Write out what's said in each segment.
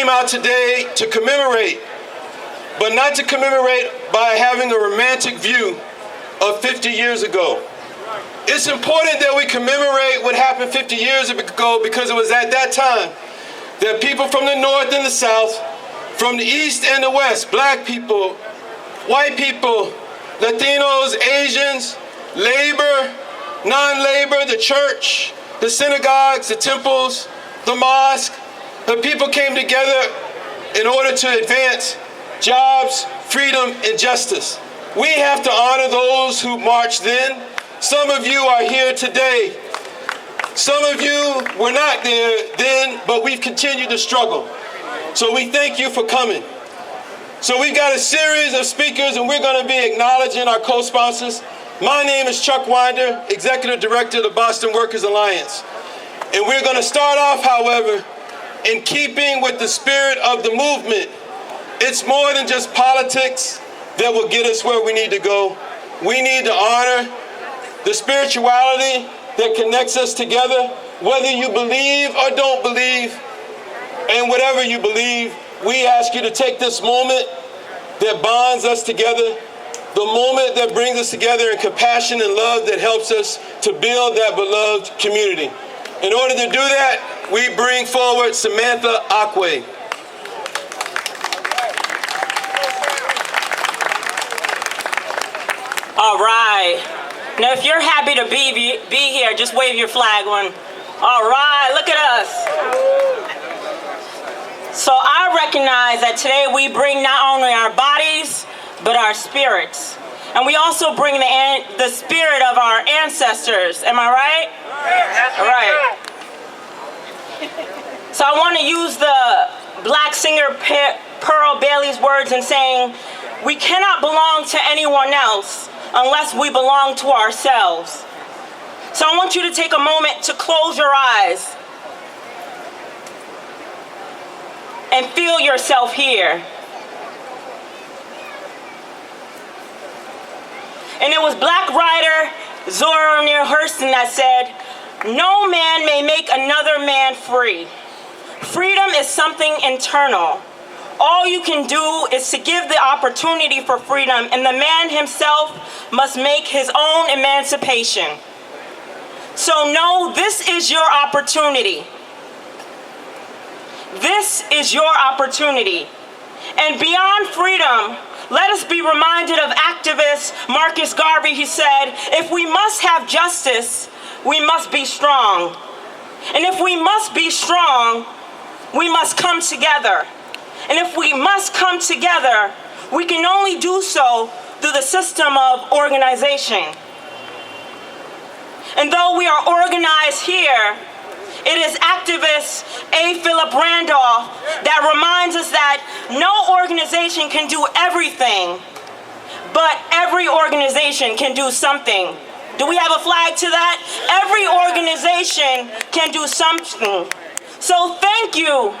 came out today to commemorate, but not to commemorate by having a romantic view of 50 years ago. It's important that we commemorate what happened 50 years ago because it was at that time that people from the North and the South, from the East and the West, black people, white people, Latinos, Asians, labor, non-labor, the church, the synagogues, the temples, the mosque, the people came together in order to advance jobs, freedom, and justice. We have to honor those who marched then. Some of you are here today. Some of you were not there then, but we've continued to struggle. So we thank you for coming. So we've got a series of speakers, and we're going to be acknowledging our co-sponsors. My name is Chuck Winder, Executive Director of the Boston Workers Alliance. And we're going to start off, however, in keeping with the spirit of the movement. It's more than just politics that will get us where we need to go. We need to honor the spirituality that connects us together, whether you believe or don't believe, and whatever you believe, we ask you to take this moment that bonds us together, the moment that brings us together in compassion and love that helps us to build that beloved community. In order to do that, we bring forward Samantha Akwe. All right. Now, if you're happy to be here, just wave your flag one. All right, look at us. So I recognize that today we bring not only our bodies, but our spirits. And we also bring the spirit of our ancestors. Am I right? All right. So I want to use the black singer Pearl Bailey's words in saying, we cannot belong to anyone else unless we belong to ourselves. So I want you to take a moment to close your eyes and feel yourself here. And it was black writer Zora Neale Hurston that said, "No man may make another man free. Freedom is something internal. All you can do is to give the opportunity for freedom, and the man himself must make his own emancipation." So know this is your opportunity. This is your opportunity. And beyond freedom, let us be reminded of activist Marcus Garvey. He said, if we must have justice, we must be strong. And if we must be strong, we must come together. And if we must come together, we can only do so through the system of organization. And though we are organized here, it is activist A. Philip Randolph that reminds us that no organization can do everything, but every organization can do something. Do we have a flag to that? Every organization can do something. So thank you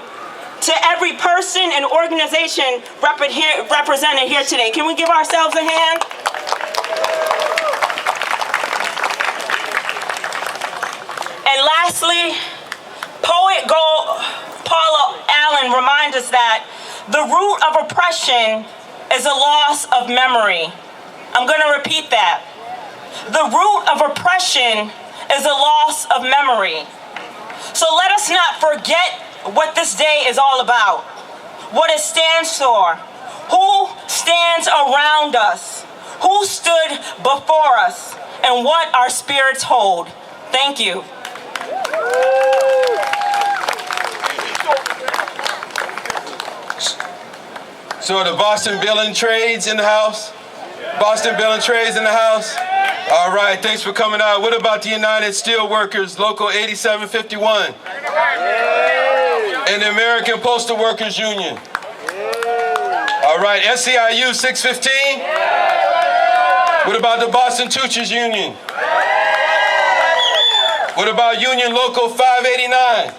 to every person and organization represented here today. Can we give ourselves a hand? And lastly, poet Paula Allen reminds us that the root of oppression is a loss of memory. I'm going to repeat that. The root of oppression is a loss of memory. So let us not forget what this day is all about, what it stands for, who stands around us, who stood before us, and what our spirits hold. Thank you. So the Boston Building Trades in the house? Boston Building Trades in the house? All right, thanks for coming out. What about the United Steelworkers, Local 8751? And the American Postal Workers Union? All right, SEIU 615? What about the Boston Teachers Union? What about Union Local 589?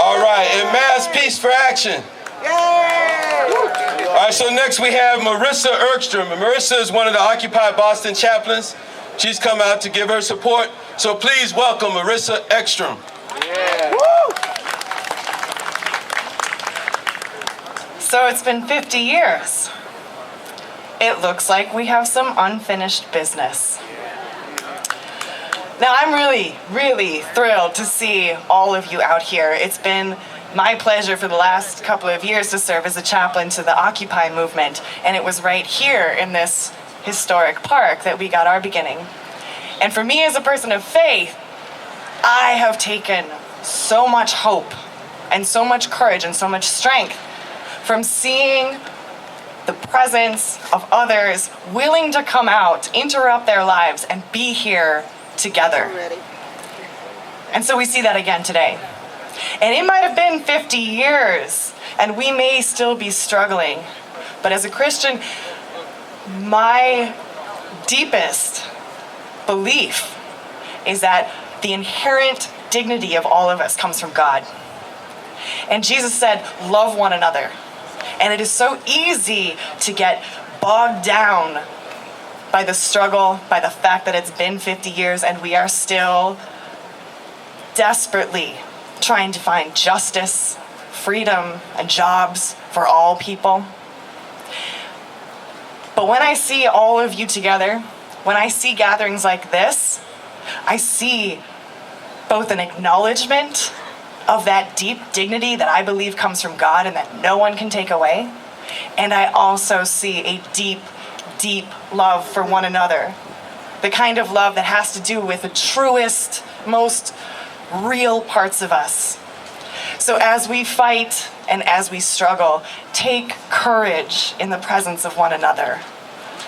All right, and Mass Peace for Action? All right, so next we have Marissa Erkstrom. And Marissa is one of the Occupy Boston chaplains. She's come out to give her support. So please welcome Marissa Ekstrom. So it's been 50 years. It looks like we have some unfinished business. Now, I'm really, really thrilled to see all of you out here. It's been my pleasure for the last couple of years to serve as a chaplain to the Occupy movement, and it was right here in this historic park that we got our beginning. And for me as a person of faith, I have taken so much hope and so much courage and so much strength from seeing the presence of others willing to come out, interrupt their lives, and be here together. And so we see that again today. And it might have been 50 years, and we may still be struggling. But as a Christian, my deepest belief is that the inherent dignity of all of us comes from God. And Jesus said, love one another. And it is so easy to get bogged down by the struggle, by the fact that it's been 50 years and we are still desperately trying to find justice, freedom, and jobs for all people. But when I see all of you together, when I see gatherings like this, I see both an acknowledgement of that deep dignity that I believe comes from God and that no one can take away. And I also see a deep, deep love for one another. The kind of love that has to do with the truest, most real parts of us. So as we fight and as we struggle, take courage in the presence of one another.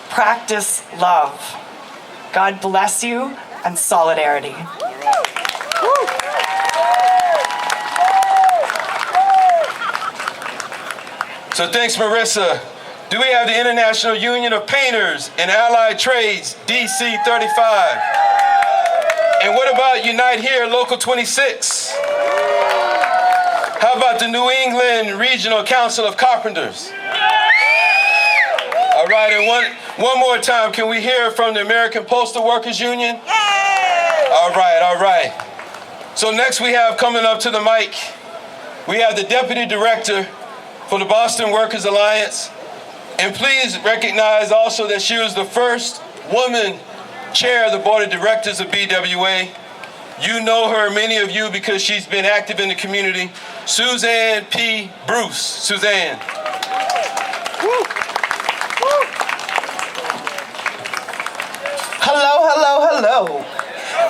Practice love. God bless you, and solidarity. So thanks, Marissa. Do we have the International Union of Painters and Allied Trades, DC 35? And what about Unite Here, Local 26? How about the New England Regional Council of Carpenters? All right, and one more time, can we hear from the American Postal Workers Union? All right. So next we have coming up to the mic, we have the Deputy Director for the Boston Workers Alliance. And please recognize also that she was the first woman chair of the Board of Directors of BWA. You know her, many of you, because she's been active in the community. Suzanne P. Bruce. Suzanne. Hello.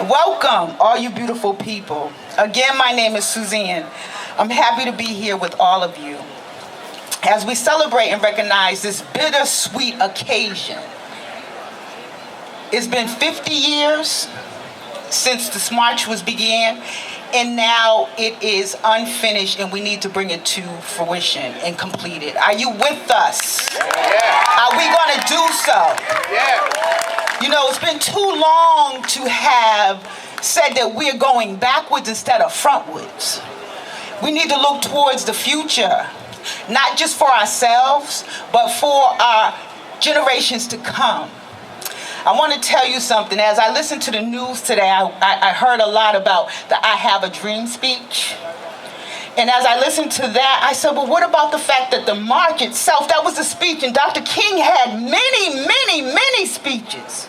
Welcome, all you beautiful people. Again, my name is Suzanne. I'm happy to be here with all of you as we celebrate and recognize this bittersweet occasion. It's been 50 years since this march was began, and now it is unfinished, and we need to bring it to fruition and complete it. Are you with us? Yeah. Are we going to do so? Yeah. You know, it's been too long to have said that we're going backwards instead of frontwards. We need to look towards the future, not just for ourselves, but for our generations to come. I want to tell you something. As I listened to the news today, I heard a lot about the I Have a Dream speech. And as I listened to that, I said, well, what about the fact that the march itself, that was a speech, and Dr. King had many speeches.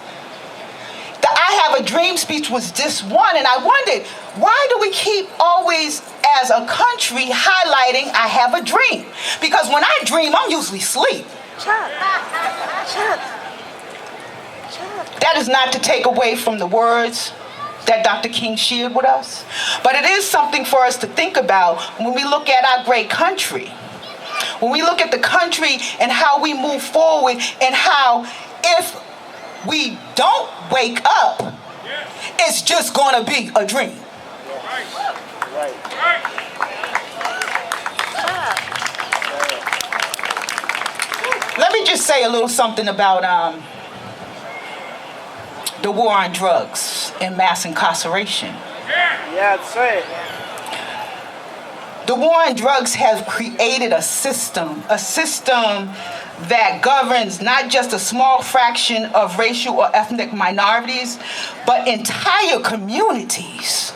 The I Have a Dream speech was just one, and I wondered, why do we keep always, as a country, highlighting I have a dream? Because when I dream, I'm usually asleep. Shut up. That is not to take away from the words that Dr. King shared with us. But it is something for us to think about when we look at our great country. When we look at the country and how we move forward, and how if we don't wake up, it's just going to be a dream. Let me just say a little something about the war on drugs and mass incarceration. Yeah, say it. The war on drugs has created a system that governs not just a small fraction of racial or ethnic minorities, but entire communities.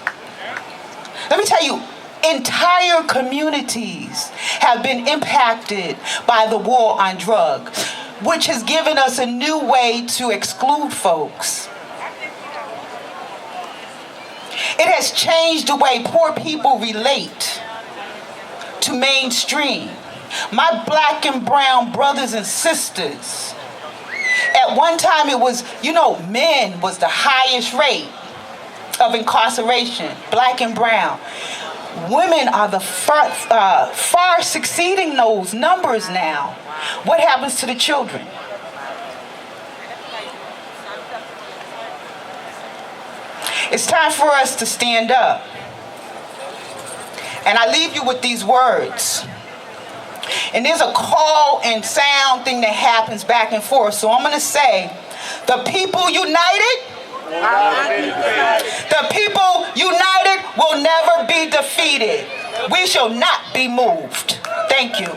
Let me tell you, Entire communities have been impacted by the war on drugs, which has given us a new way to exclude folks. It has changed the way poor people relate to mainstream. My black and brown brothers and sisters, at one time it was, men was the highest rate of incarceration, black and brown. Women are the far succeeding those numbers now. What happens to the children? It's time for us to stand up. And I leave you with these words. And there's a call and sound thing that happens back and forth. So I'm going to say, the people united, the people united will never be defeated. We shall not be moved. Thank you.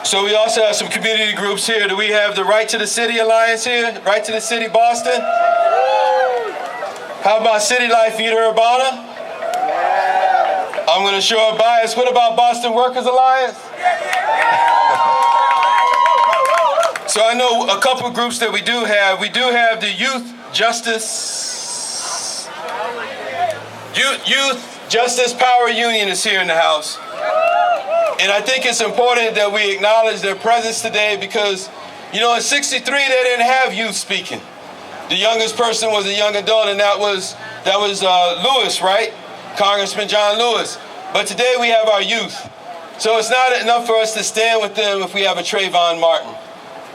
So we also have some community groups here. Do we have the Right to the City Alliance here? Right to the City Boston? How about City Life Vita Urbana? I'm going to show a bias. What about Boston Workers Alliance? So I know a couple of groups that we do have. We do have the Youth Justice Power Union is here in the house. And I think it's important that we acknowledge their presence today because, in '63 they didn't have youth speaking. The youngest person was a young adult, and that was Lewis, right? Congressman John Lewis. But today we have our youth. So it's not enough for us to stand with them if we have a Trayvon Martin.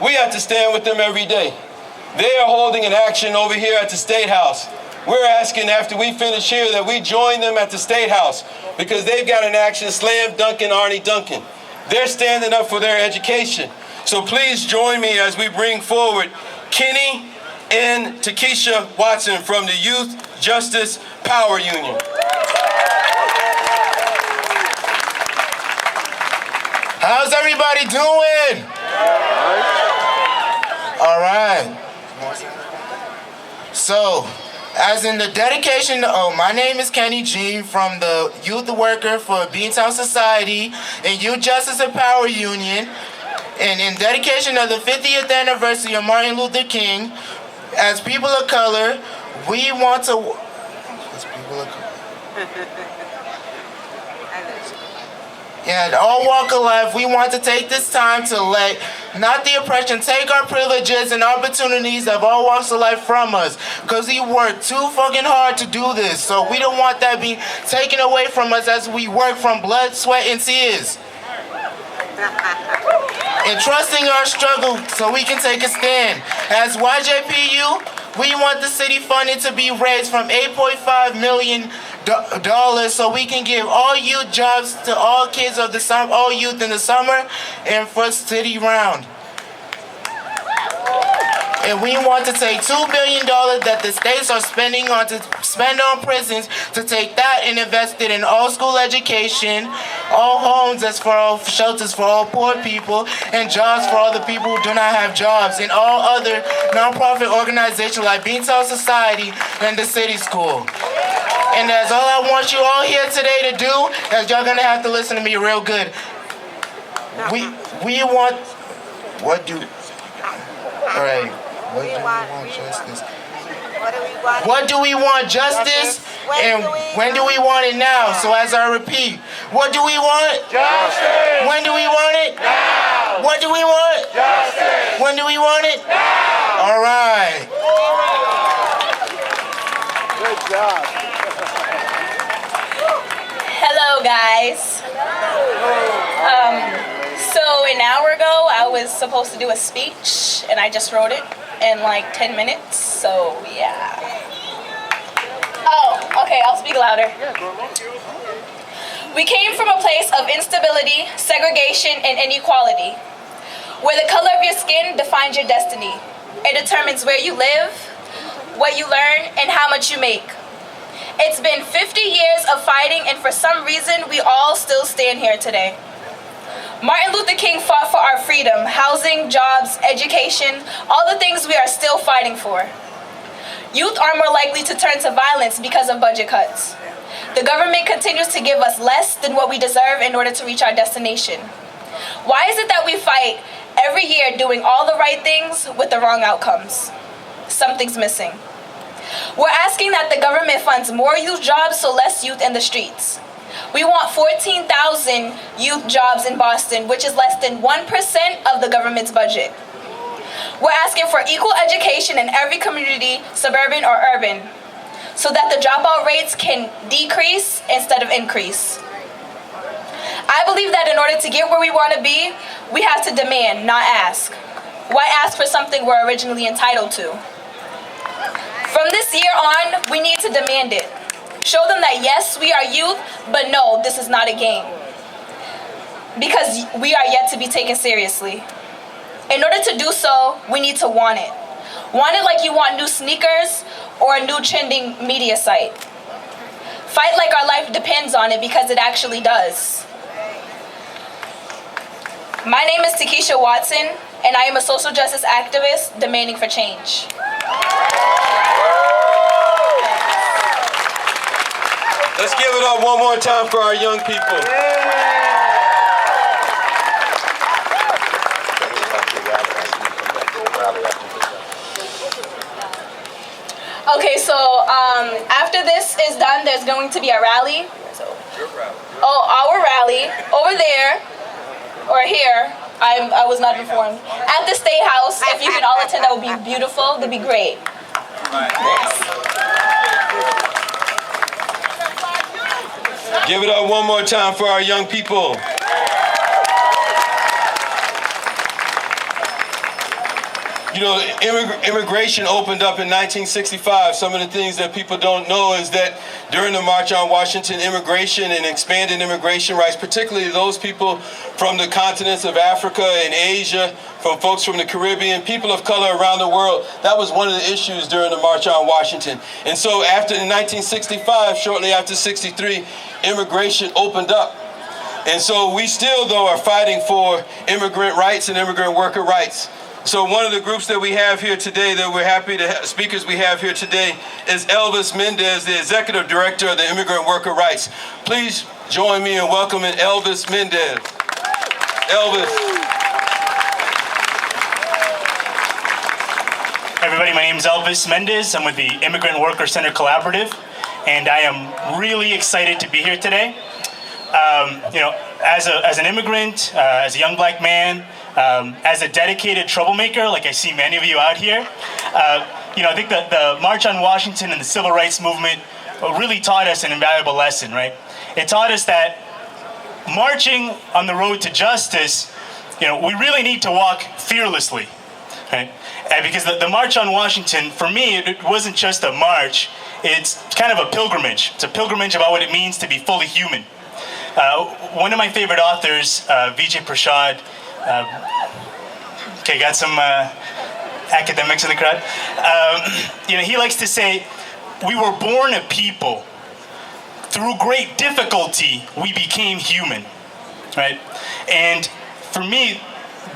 We have to stand with them every day. They are holding an action over here at the State House. We're asking after we finish here that we join them at the State House because they've got an action slam dunking Arnie Duncan. They're standing up for their education. So please join me as we bring forward Kenny and Takesha Watson from the Youth Justice Power Union. How's everybody doing? All right. So, as in the dedication, my name is Kenny Jean from the Youth Worker for Beantown Society and Youth Justice and Power Union. And in dedication of the 50th anniversary of Martin Luther King, as people of color, we want to... As people of color. And all walk of life, we want to take this time to let not the oppression take our privileges and opportunities of all walks of life from us. Because we work too fucking hard to do this. So we don't want that being taken away from us as we work from blood, sweat, and tears. And trusting our struggle so we can take a stand. As YJPU, we want the city funding to be raised from $8.5 million so we can give all youth jobs to all kids of the summer, all youth in the summer and for city round. And we want to take $2 billion that the states are spending on to spend on prisons to take that and invest it in all school education, all homes as for all shelters for all poor people, and jobs for all the people who do not have jobs, and all other nonprofit organizations like Beantown Society and the City School. And that's all I want you all here today to do, is y'all gonna have to listen to me real good. We want, what do, all right. What do we want justice? What do we want justice? And when do we want it now? So as I repeat, what do we want? Justice. When do we want it? Now. What do we want? Justice. When do we want it? Now. All right. Good job. Hello, guys. So an hour ago, I was supposed to do a speech, and I just wrote it in like 10 minutes, so yeah. Oh, okay, I'll speak louder. We came from a place of instability, segregation, and inequality, where the color of your skin defines your destiny. It determines where you live, what you learn, and how much you make. It's been 50 years of fighting, and for some reason, we all still stand here today. Martin Luther King fought for our freedom, housing, jobs, education, all the things we are still fighting for. Youth are more likely to turn to violence because of budget cuts. The government continues to give us less than what we deserve in order to reach our destination. Why is it that we fight every year doing all the right things with the wrong outcomes? Something's missing. We're asking that the government funds more youth jobs so less youth in the streets. We want 14,000 youth jobs in Boston, which is less than 1% of the government's budget. We're asking for equal education in every community, suburban or urban, so that the dropout rates can decrease instead of increase. I believe that in order to get where we want to be, we have to demand, not ask. Why ask for something we're originally entitled to? From this year on, we need to demand it. Show them that yes, we are youth, but no, this is not a game. Because we are yet to be taken seriously. In order to do so, we need to want it. Want it like you want new sneakers or a new trending media site. Fight like our life depends on it because it actually does. My name is Takesha Watson, and I am a social justice activist demanding for change. Let's give it up one more time for our young people. Okay, so after this is done, there's going to be a rally. Oh, our rally over there, or here. I was not informed. At the State House, if you can all attend, that would be beautiful. That'd be great. Give it up one more time for our young people. You know, immigration opened up in 1965. Some of the things that people don't know is that during the March on Washington, immigration and expanded immigration rights, particularly those people from the continents of Africa and Asia, from folks from the Caribbean, people of color around the world, that was one of the issues during the March on Washington. And so in 1965, shortly after 63, immigration opened up. And so we still, though, are fighting for immigrant rights and immigrant worker rights. So one of the groups that we have here today that we're happy to have, speakers we have here today is Elvis Mendez, the Executive Director of the Immigrant Worker Rights. Please join me in welcoming Elvis Mendez. Elvis. Hi everybody, my name is Elvis Mendez. I'm with the Immigrant Worker Center Collaborative, and I am really excited to be here today. As an immigrant, as a young black man, as a dedicated troublemaker, like I see many of you out here, I think that the March on Washington and the Civil Rights Movement really taught us an invaluable lesson, right? It taught us that marching on the road to justice, we really need to walk fearlessly, right? Because the March on Washington, for me, it wasn't just a march, it's kind of a pilgrimage. It's a pilgrimage about what it means to be fully human. One of my favorite authors, Vijay Prashad, got some academics in the crowd. He likes to say, we were born a people. Through great difficulty, we became human, right? And for me,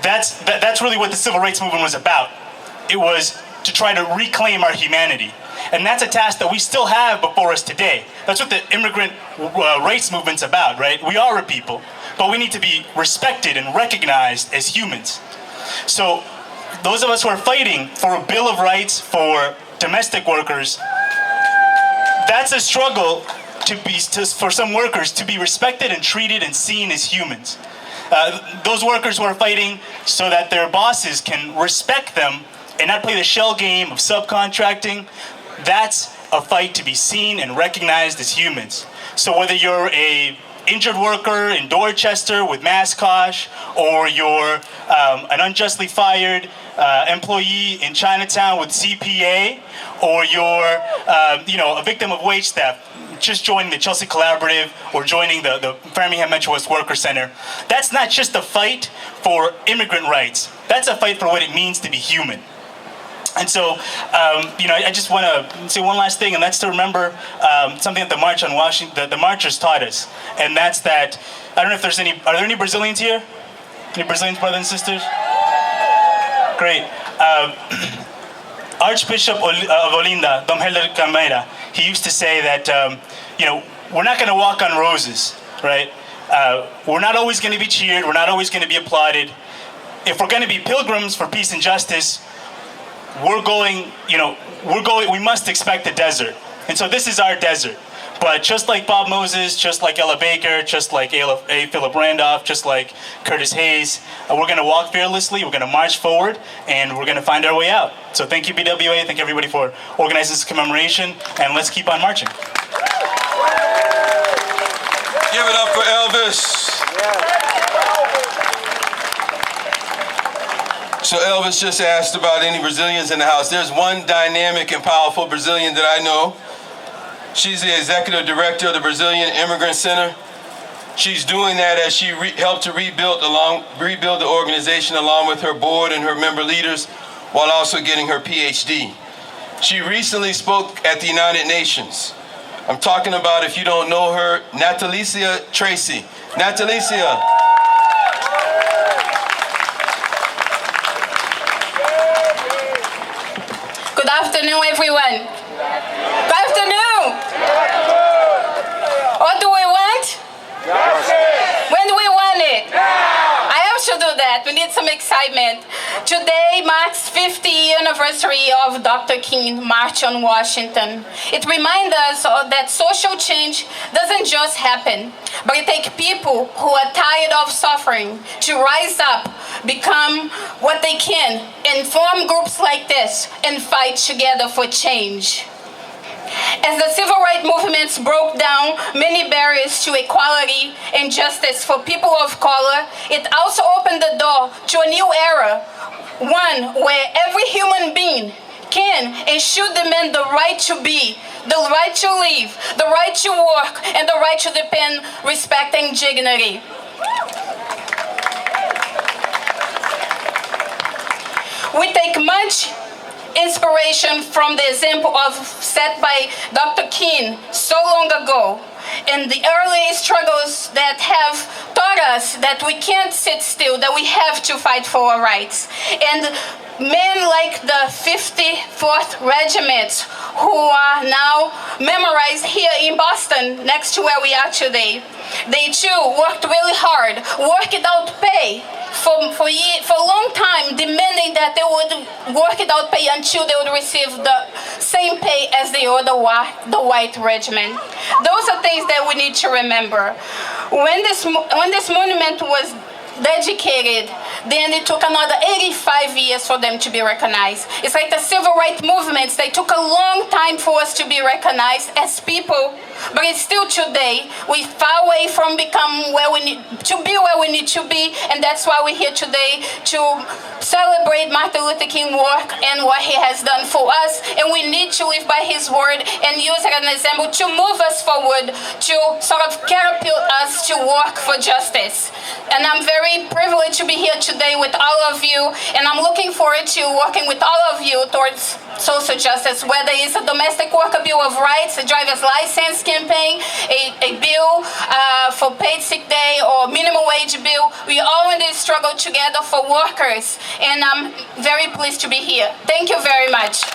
that's really what the Civil Rights Movement was about. It was to try to reclaim our humanity. And that's a task that we still have before us today. That's what the immigrant rights movement's about, right? We are a people, but we need to be respected and recognized as humans. So those of us who are fighting for a Bill of Rights for domestic workers, that's a struggle for some workers to be respected and treated and seen as humans. Those workers who are fighting so that their bosses can respect them and not play the shell game of subcontracting, that's a fight to be seen and recognized as humans. So whether you're a injured worker in Dorchester with Mascosh, or you're an unjustly fired employee in Chinatown with CPA, or you're a victim of wage theft, just joining the Chelsea Collaborative or joining the Framingham Metro West Worker Center, that's not just a fight for immigrant rights. That's a fight for what it means to be human. And so, I just want to say one last thing, and that's to remember something that the March on Washington, the marchers taught us, and that's that. I don't know if are there any Brazilians here? Any Brazilians, brothers and sisters? Great. Archbishop of Olinda, Dom Helder Camara, he used to say that, we're not going to walk on roses, right? We're not always going to be cheered. We're not always going to be applauded. If we're going to be pilgrims for peace and justice, we must expect the desert. And so this is our desert. But just like Bob Moses, just like Ella Baker, just like A. Philip Randolph, just like Curtis Hayes, we're going to walk fearlessly, we're going to march forward, and we're going to find our way out. So thank you, BWA, thank everybody for organizing this commemoration, and let's keep on marching. Give it up for Elvis. So Elvis just asked about any Brazilians in the house. There's one dynamic and powerful Brazilian that I know. She's the executive director of the Brazilian Immigrant Center. She's doing that as she helped to rebuild the organization along with her board and her member leaders, while also getting her PhD. She recently spoke at the United Nations. I'm talking about, if you don't know her, Natalicia Tracy. Natalicia. Good afternoon, everyone. Good afternoon. What do we want? When do we want it? I have to do that. We need some excitement. Today marks 50th anniversary of Dr. King March on Washington. It reminds us that social change doesn't just happen, but it takes people who are tired of suffering to rise up, become what they can, and form groups like this and fight together for change. As the civil rights movements broke down many barriers to equality and justice for people of color, it also opened the door to a new era, one where every human being can and should demand the right to be, the right to live, the right to work, and the right to depend, respect, and dignity. We take much inspiration from the example set by Dr. King so long ago, and the early struggles that have taught us that we can't sit still, that we have to fight for our rights. And men like the 54th Regiment, who are now memorized here in Boston, next to where we are today, they too worked really hard, worked without pay, for a long time, demanding that they would work without pay until they would receive the same pay as the white regiment. Those are things that we need to remember. When this monument was dedicated, then it took another 85 years for them to be recognized. It's like the civil rights movements, they took a long time for us to be recognized as people, but it's still today. We're far away from becoming where we need to be, and that's why we're here today to celebrate Martin Luther King's work and what he has done for us, and we need to live by his word and use it as an example to move us forward, to sort of catapult us to work for justice. And I'm very privileged to be here today with all of you, and I'm looking forward to working with all of you towards social justice, whether it's a domestic worker bill of rights, a driver's license campaign, a bill for paid sick day, or minimum wage bill. We all in this struggle together for workers, and I'm very pleased to be here. Thank you very much.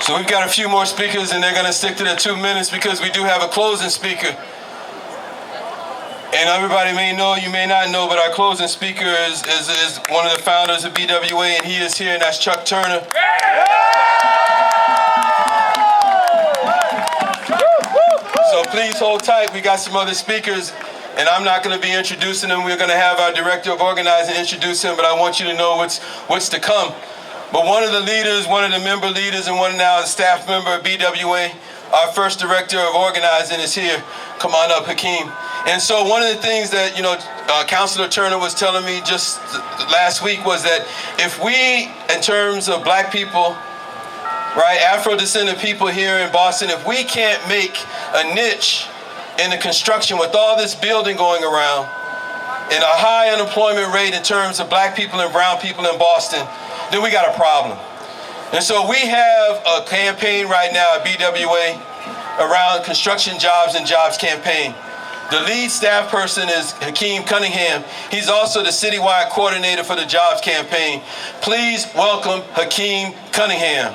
So we've got a few more speakers, and they're going to stick to their 2 minutes because we do have a closing speaker. And everybody may know, you may not know, but our closing speaker is one of the founders of BWA, and he is here, and that's Chuck Turner. So please hold tight. We got some other speakers, and I'm not going to be introducing them. We're going to have our director of organizing introduce him, but I want you to know what's to come. But one of the leaders, one of the member leaders, and one now a staff member of BWA, our first director of organizing is here. Come on up, Hakeem. And so one of the things that, Councilor Turner was telling me just last week was that if we, in terms of black people, right, Afro-descendant people here in Boston, if we can't make a niche in the construction with all this building going around and a high unemployment rate in terms of black people and brown people in Boston, then we got a problem. And so we have a campaign right now at BWA around construction jobs and jobs campaign. The lead staff person is Hakeem Cunningham. He's also the citywide coordinator for the jobs campaign. Please welcome Hakeem Cunningham.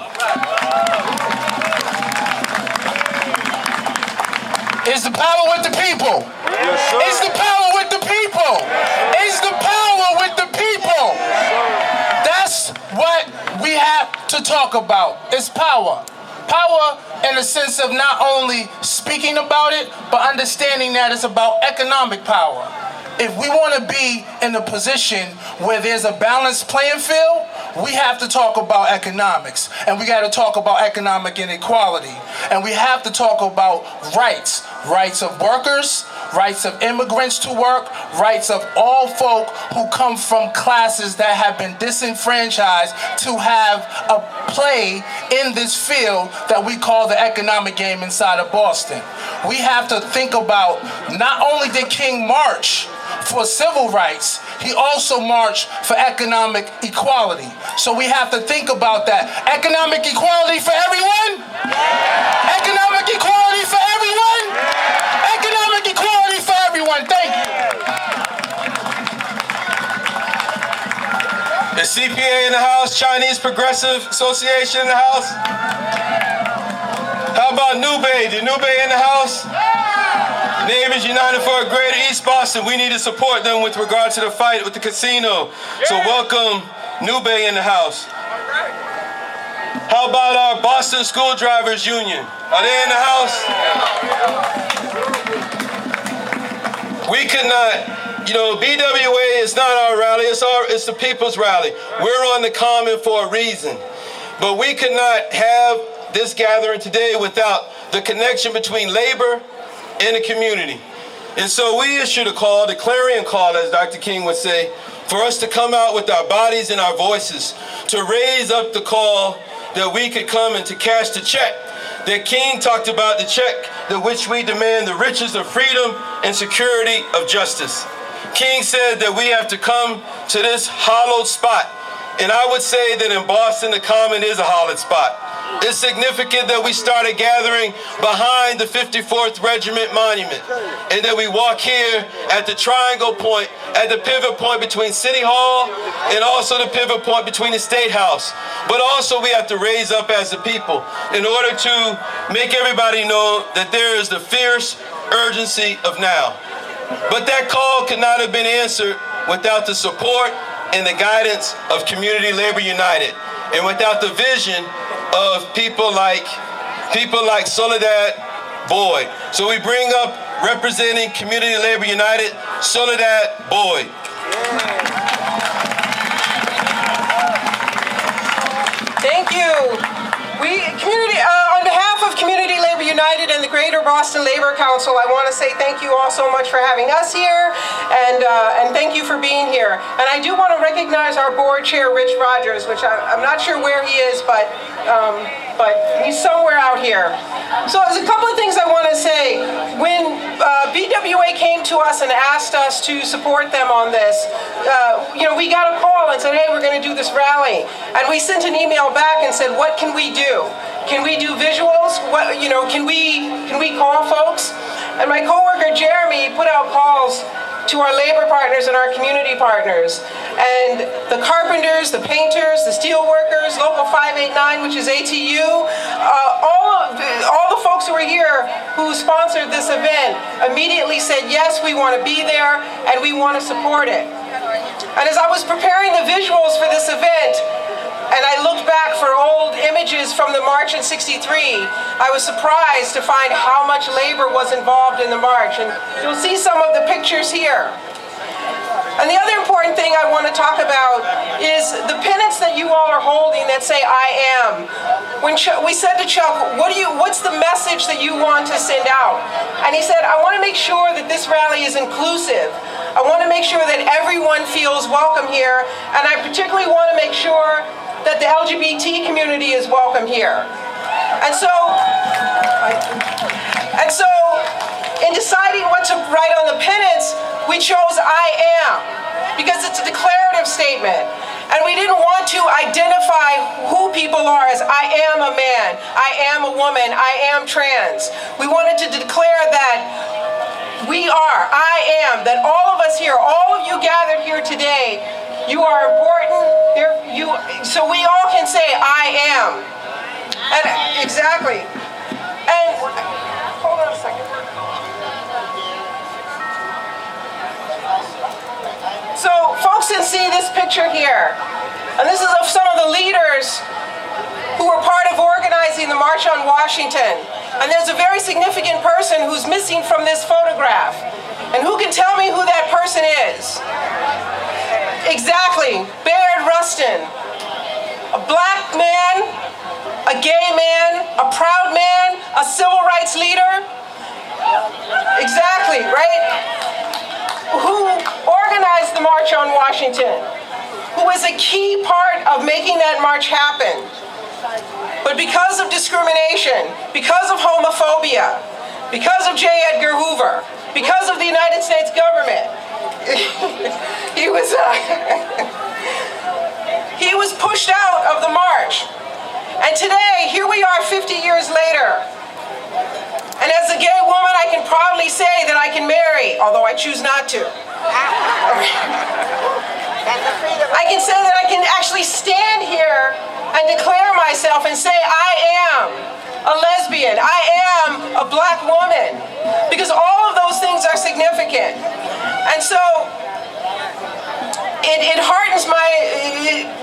Is the power with the people? Yes, sir. Is the power with the people? Is the power with the people? That's what we have to talk about. It's power. Power in the sense of not only speaking about it, but understanding that it's about economic power. If we want to be in a position where there's a balanced playing field, we have to talk about economics. And we got to talk about economic inequality. And we have to talk about rights. Rights of workers, rights of immigrants to work, rights of all folk who come from classes that have been disenfranchised to have a play in this field that we call the economic game inside of Boston. We have to think about, not only did King march for civil rights, he also marched for economic equality. So we have to think about that. Economic equality for everyone? Economic equality for everyone? Economic equality for everyone. Thank you. The CPA in the house, Chinese Progressive Association in the house. How about Nube? The Nube in the house? Neighbors United for a Greater East Boston. We need to support them with regard to the fight with the casino. So welcome Nube in the house. How about our Boston School Drivers Union? Are they in the house? We could not, BWA is not our rally, it's the people's rally. We're on the common for a reason. But we could not have this gathering today without the connection between labor and the community. And so we issued a call, the clarion call, as Dr. King would say, for us to come out with our bodies and our voices, to raise up the call that we could come and to cash the check. That King talked about, the check that which we demand the riches of freedom and security of justice. King said that we have to come to this hallowed spot. And I would say that in Boston, the Common is a hallowed spot. It's significant that we started gathering behind the 54th Regiment Monument and that we walk here at the triangle point, at the pivot point between City Hall and also the pivot point between the State House. But also we have to raise up as a people in order to make everybody know that there is the fierce urgency of now. But that call could not have been answered without the support and the guidance of Community Labor United and without the vision of people like Soledad Boyd. So we bring up, representing Community Labor United, Soledad Boyd. Thank you. On behalf of Community Labor United and the Greater Boston Labor Council, I want to say thank you all so much for having us here, and thank you for being here. And I do want to recognize our board chair, Rich Rogers, which I'm not sure where he is, but he's somewhere out here. So there's a couple of things I want to say. When BWA came to us and asked us to support them on this, we got a call and said, hey, we're going to do this rally. And we sent an email back and said, what can we do? Can we do visuals? Can we call folks? And my coworker Jeremy put out calls to our labor partners and our community partners. And the carpenters, the painters, the steel workers, Local 589, which is ATU, all the folks who were here who sponsored this event immediately said, yes, we want to be there and we want to support it. And as I was preparing the visuals for this event, and I looked back for old images from the march in '63, I was surprised to find how much labor was involved in the march. And you'll see some of the pictures here. And the other important thing I want to talk about is the pennants that you all are holding that say I am. When we said to Chuck, what's the message that you want to send out? And he said, I want to make sure that this rally is inclusive. I want to make sure that everyone feels welcome here, and I particularly want to make sure that the LGBT community is welcome here. And so in deciding what to write on the pennants, we chose I am, because it's a declarative statement. And we didn't want to identify who people are as I am a man, I am a woman, I am trans. We wanted to declare that we are, I am, that all of us here, all of you gathered here today, you are important, so we all can say I am. And exactly. And hold on a second. So folks can see this picture here. And this is of some of the leaders who were part of organizing the March on Washington. And there's a very significant person who's missing from this photograph. And who can tell me who that person is? Exactly, Bayard Rustin. A black man, a gay man, a proud man, a civil rights leader. Exactly, right? Who organized the March on Washington, who was a key part of making that march happen. But because of discrimination, because of homophobia, because of J. Edgar Hoover, because of the United States government, he was pushed out of the march. And today, here we are 50 years later. And as a gay woman, I can proudly say that I can marry, although I choose not to. I can say that I can actually stand here and declare myself and say I am a lesbian, I am a black woman, because all of those things are significant. And so it heartens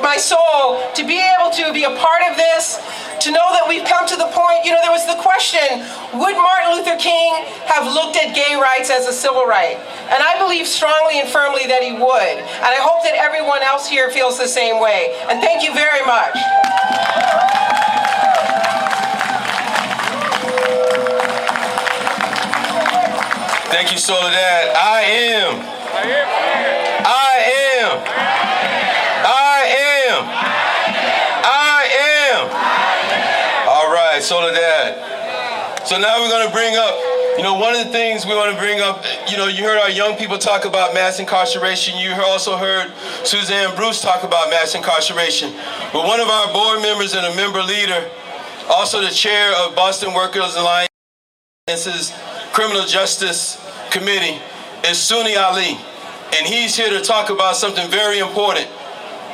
my soul to be able to be a part of this, to know that we've come to the point, there was the question, would Martin Luther King have looked at gay rights as a civil right? And I believe strongly and firmly that he would. And I hope that everyone else here feels the same way. And thank you very much. Thank you, Soledad. I am. All right, Soledad. So now we're going to bring up, one of the things we want to bring up, you heard our young people talk about mass incarceration. You also heard Suzanne Bruce talk about mass incarceration. But one of our board members and a member leader, also the chair of Boston Workers Alliance's Criminal Justice Committee, is Suni Ali. And he's here to talk about something very important.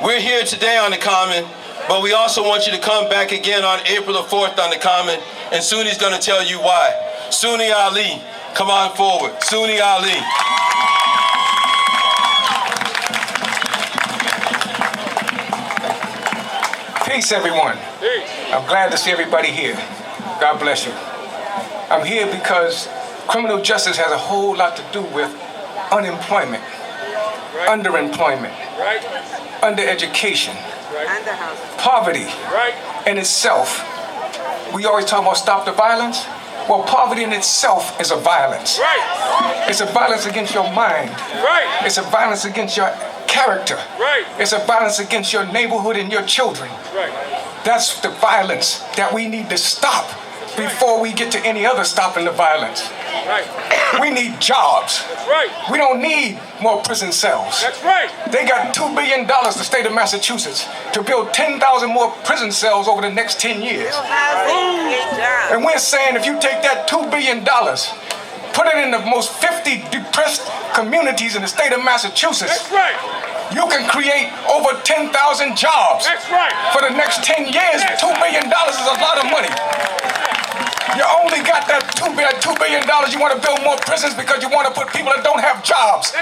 We're here today on the Common, but we also want you to come back again on April the 4th on the Common, and Suni's going to tell you why. Suni Ali, come on forward. Suni Ali. Peace, everyone. I'm glad to see everybody here. God bless you. I'm here because criminal justice has a whole lot to do with unemployment, underemployment, undereducation, poverty in itself. We always talk about stop the violence. Well, poverty in itself is a violence. It's a violence against your mind. It's a violence against your character. It's a violence against your neighborhood and your children. That's the violence that we need to stop before we get to any other stopping the violence. We need jobs. We don't need more prison cells. They got $2 billion, the state of Massachusetts, to build 10,000 more prison cells over the next 10 years. And we're saying if you take that $2 billion, put it in the most 50 depressed communities in the state of Massachusetts, you can create over 10,000 jobs. For the next 10 years, $2 billion is a lot of money. You only got that $2 billion. You want to build more prisons because you want to put people that don't have jobs.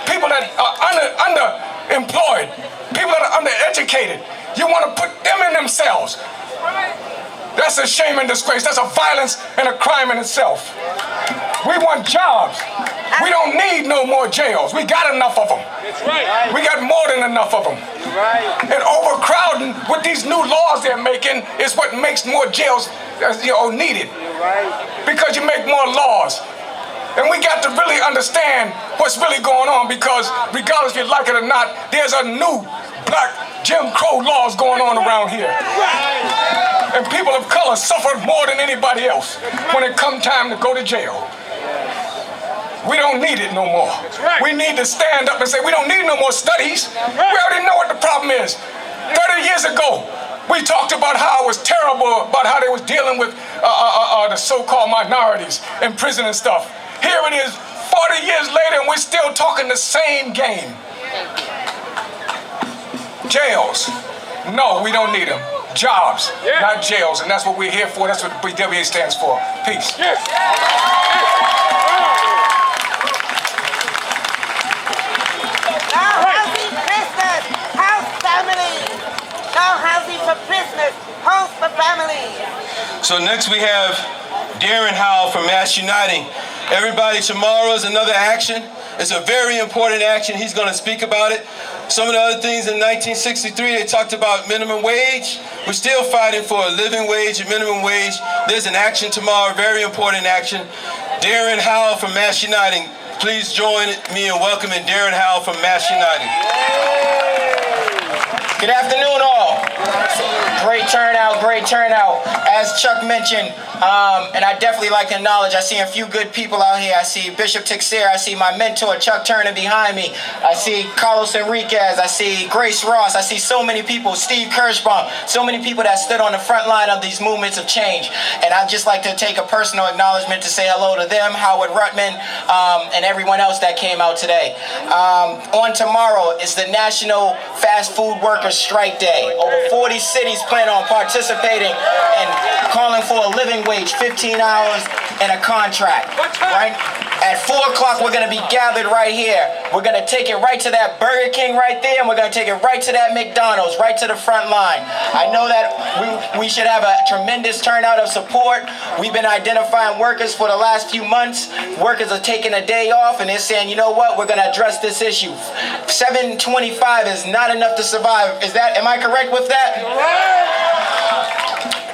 People that are underemployed. People that are undereducated. You want to put them in themselves. That's a shame and disgrace. That's a violence and a crime in itself. We want jobs. We don't need no more jails. We got enough of them. We got more than enough of them. And overcrowding with these new laws they're making is what makes more jails needed. Because you make more laws. And we got to really understand what's really going on, because regardless if you like it or not, there's a new black Jim Crow laws going on around here. And people of color suffered more than anybody else when it come time to go to jail. We don't need it no more. We need to stand up and say we don't need no more studies. We already know what the problem is. 30 years ago, we talked about how it was terrible, about how they was dealing with the so-called minorities in prison and stuff. Here it is, 40 years later, and we're still talking the same game. Jails. No, we don't need them. Jobs, not jails, and that's what we're here for. That's what BWA stands for. Peace. Now housing prisoners, house families. Now housing for prisoners, house for families. So next we have Darren Howell from Mass Uniting. Everybody, tomorrow is another action. It's a very important action. He's going to speak about it. Some of the other things in 1963, they talked about minimum wage. We're still fighting for a living wage and minimum wage. There's an action tomorrow, very important action. Darren Howell from Mass Uniting. Please join me in welcoming Darren Howell from Mass Uniting. Good afternoon, all. Great turnout, great turnout. As Chuck mentioned, and I definitely like to acknowledge, I see a few good people out here. I see Bishop Tixer, I see my mentor, Chuck Turner, behind me. I see Carlos Enriquez, I see Grace Ross, I see so many people, Steve Kirschbaum, so many people that stood on the front line of these movements of change. And I'd just like to take a personal acknowledgement to say hello to them, Howard Ruttman, and everyone else that came out today. On tomorrow is the National Fast Food Workers Strike Day. Over 40 cities plan on participating and calling for a living wage, 15 hours and a contract, right? At 4 o'clock, we're going to be gathered right here. We're going to take it right to that Burger King right there, and we're going to take it right to that McDonald's, right to the front line. I know that we should have a tremendous turnout of support. We've been identifying workers for the last few months. Workers are taking a day off, and they're saying, you know what, we're going to address this issue. $7.25 is not enough to survive. Am I correct with that?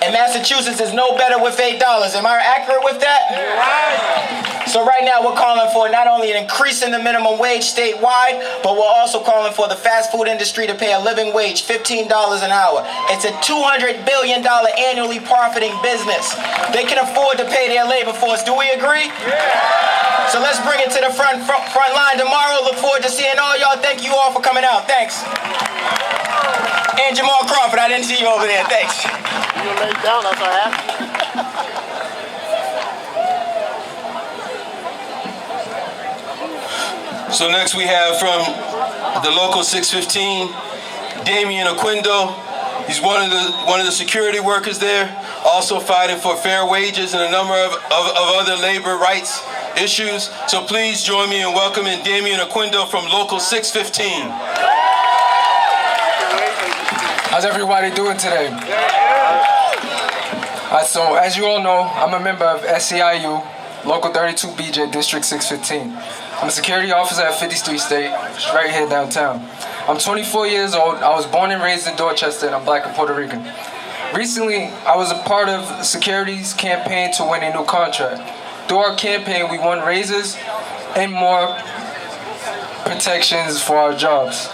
And Massachusetts is no better with $8. Am I accurate with that? So right now we're calling for not only an increase in the minimum wage statewide, but we're also calling for the fast food industry to pay a living wage, $15 an hour. It's a $200 billion annually profiting business. They can afford to pay their labor force. Do we agree? Yeah. So let's bring it to the front line tomorrow. Look forward to seeing all y'all. Thank you all for coming out. Thanks. And Jamal Crawford, I didn't see you over there. Thanks. You laid down, that's what happened. So next we have from the local 615, Damian Aquindo. He's one of the security workers there, also fighting for fair wages and a number of other labor rights issues. So please join me in welcoming Damian Aquindo from local 615. How's everybody doing today? So as you all know, I'm a member of SEIU, Local 32BJ, District 615. I'm a security officer at 50th Street State, right here downtown. I'm 24 years old. I was born and raised in Dorchester, and I'm Black and Puerto Rican. Recently, I was a part of security's campaign to win a new contract. Through our campaign, we won raises and more protections for our jobs.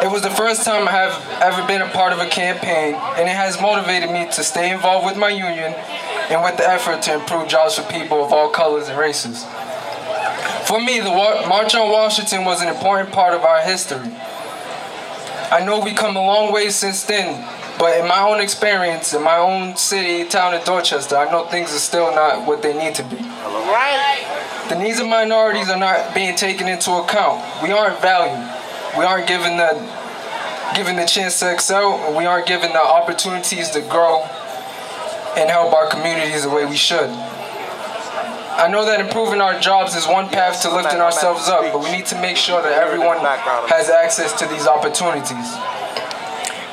It was the first time I have ever been a part of a campaign, and it has motivated me to stay involved with my union and with the effort to improve jobs for people of all colors and races. For me, the March on Washington was an important part of our history. I know we've come a long way since then, but in my own experience, in my own city, town in Dorchester, I know things are still not what they need to be. The needs of minorities are not being taken into account. We aren't valued. We aren't given the chance to excel, and we aren't given the opportunities to grow and help our communities the way we should. I know that improving our jobs is one path to lifting ourselves up, but we need to make sure that everyone has access to these opportunities.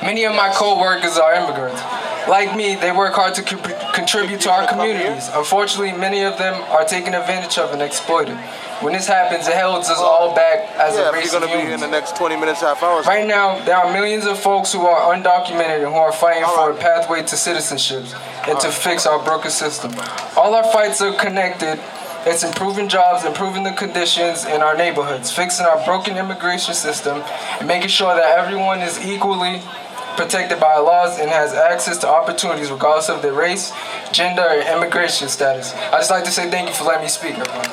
Many of my co-workers are immigrants. Like me, they work hard to contribute to our communities. Unfortunately, many of them are taken advantage of and exploited. When this happens, it holds us all back as a race of humans. In the next 20 minutes, half hour. Right now, there are millions of folks who are undocumented and who are fighting for a pathway to citizenship and to fix our broken system. All our fights are connected. It's improving jobs, improving the conditions in our neighborhoods, fixing our broken immigration system, and making sure that everyone is equally protected by our laws and has access to opportunities regardless of their race, gender, or immigration status. I'd just like to say thank you for letting me speak, everyone.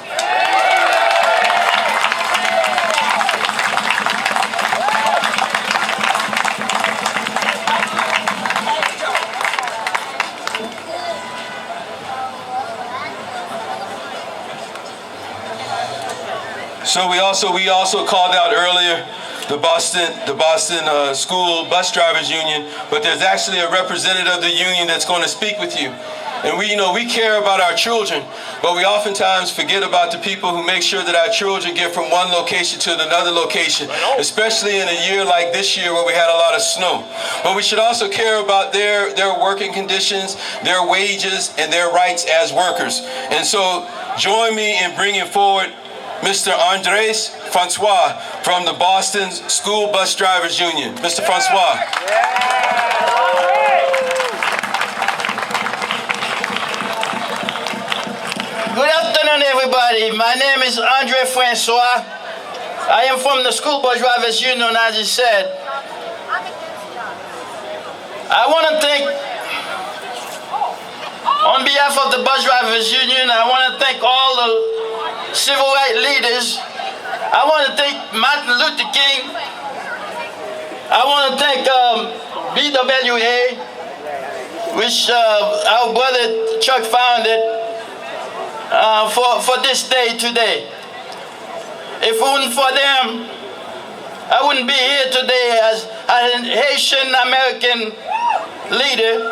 So we also called out earlier the Boston School Bus Drivers Union, but there's actually a representative of the union that's going to speak with you. And we care about our children, but we oftentimes forget about the people who make sure that our children get from one location to another location, especially in a year like this year where we had a lot of snow. But we should also care about their working conditions, their wages, and their rights as workers. And so join me in bringing forward Mr. Andres Francois from the Boston School Bus Drivers Union. Mr. Francois. Good afternoon, everybody. My name is Andre Francois. I am from the School Bus Drivers Union, as you said. I want to thank, on behalf of the Bus Drivers Union, I want to thank all the civil rights leaders. I want to thank Martin Luther King. I want to thank BWA, which our brother Chuck founded. For this day today. If it wasn't for them, I wouldn't be here today as an Haitian American leader.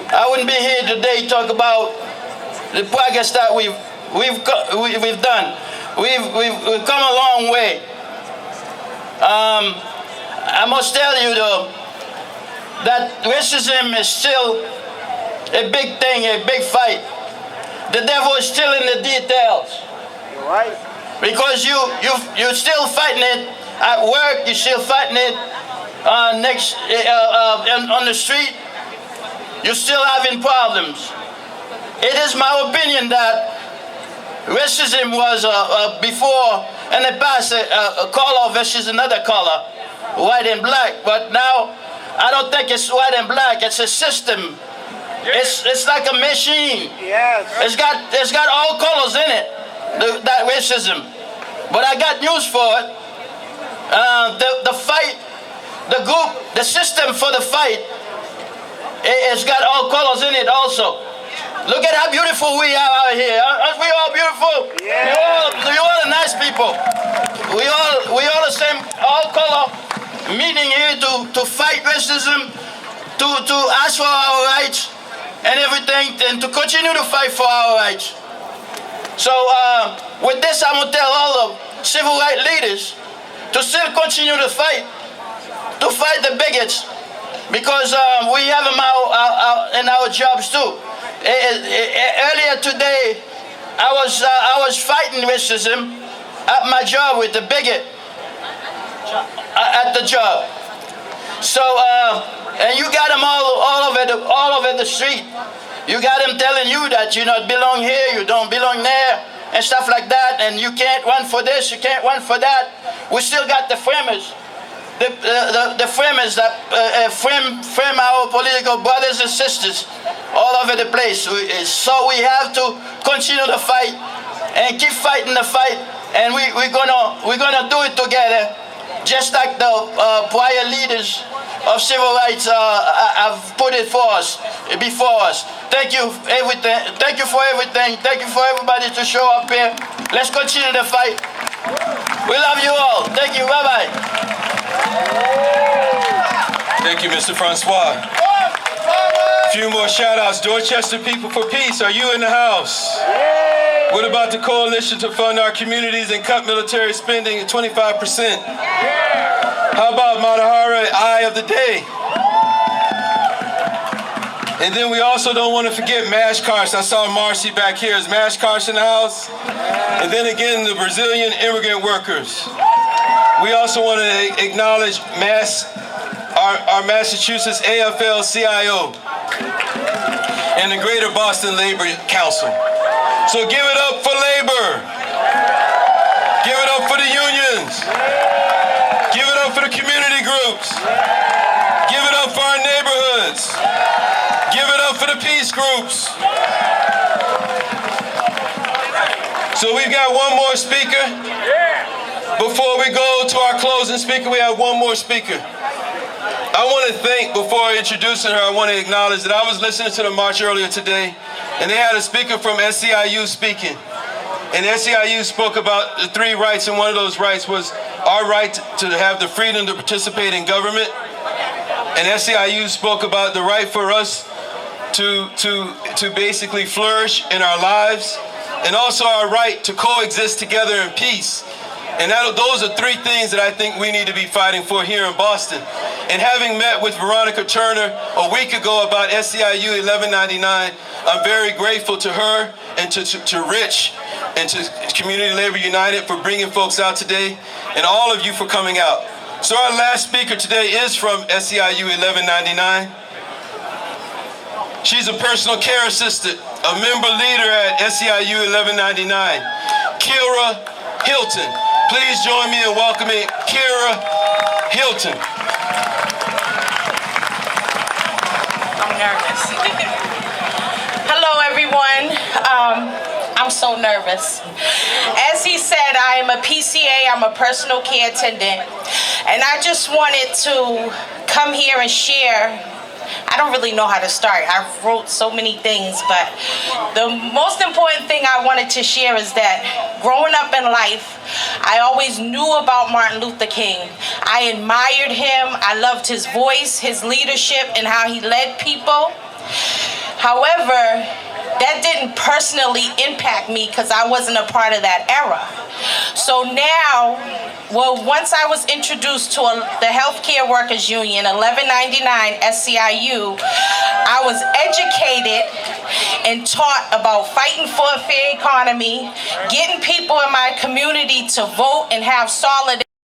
I wouldn't be here today to talk about the progress that we've done. We've come a long way. I must tell you though that racism is still a big thing, a big fight. The devil is still in the details. Right. Because you're still fighting it at work. You're still fighting it on the street. You're still having problems. It is my opinion that racism was before in the past a color versus another color, white and black. But now I don't think it's white and black. It's a system. It's like a machine. Yes. It's got all colors in it, that racism. But I got news for it. The fight, the group, the system for the fight, it's got all colors in it also. Look at how beautiful we are out here. Aren't we all beautiful? Yeah. You all are nice people. We all the same, all color, meeting here to fight racism, to ask for our rights and everything, and to continue to fight for our rights. So with this, I'm gonna tell all the civil rights leaders to still continue to fight the bigots, because we have them in our jobs too. Earlier today, I was fighting racism at my job with the bigot at the job. So and you got them all over the street. You got them telling you that you don't belong here, you don't belong there, and stuff like that, and you can't run for this, you can't run for that. We still got the framers, the framers that frame our political brothers and sisters all over the place. So we have to continue to fight and keep fighting the fight, and we're gonna do it together, just like the prior leaders of civil rights have put it before us. Thank you for everything. Thank you for everybody to show up here. Let's continue the fight. We love you all. Thank you. Bye-bye. Thank you, Mr. Francois. A few more shout-outs. Dorchester People for Peace, are you in the house? What about the coalition to fund our communities and cut military spending at 25%? How about Matahara, Eye of the Day? And then we also don't want to forget Mash Karsh. I saw Marcy back here. Is Mash Karsh in the house? And then again, the Brazilian immigrant workers. We also want to acknowledge our Massachusetts AFL-CIO and the Greater Boston Labor Council. So give it up for labor. Give it up for the unions. Give it up for the community groups. Give it up for our neighborhoods. Give it up for the peace groups. So we've got one more speaker. Before we go to our closing speaker, we have one more speaker. I want to thank, before introducing her, I want to acknowledge that I was listening to the march earlier today, and they had a speaker from SCIU speaking. And SEIU spoke about the 3 rights, and one of those rights was our right to have the freedom to participate in government. And SEIU spoke about the right for us to basically flourish in our lives, and also our right to coexist together in peace. And those are 3 things that I think we need to be fighting for here in Boston. And having met with Veronica Turner a week ago about SEIU 1199, I'm very grateful to her and to Rich and to Community Labor United for bringing folks out today, and all of you for coming out. So our last speaker today is from SEIU 1199. She's a personal care assistant, a member leader at SEIU 1199, Kira Hilton. Please join me in welcoming Kira Hilton. I'm nervous. Hello, everyone. I'm so nervous. As he said, I am a PCA, I'm a personal care attendant, and I just wanted to come here and share. I don't really know how to start. I wrote so many things, but the most important thing I wanted to share is that growing up in life, I always knew about Martin Luther King. I admired him. I loved his voice, his leadership, and how he led people. However, that didn't personally impact me because I wasn't a part of that era. So now, once I was introduced to the Healthcare Workers Union, 1199 SEIU, I was educated and taught about fighting for a fair economy, getting people in my community to vote and have solidarity.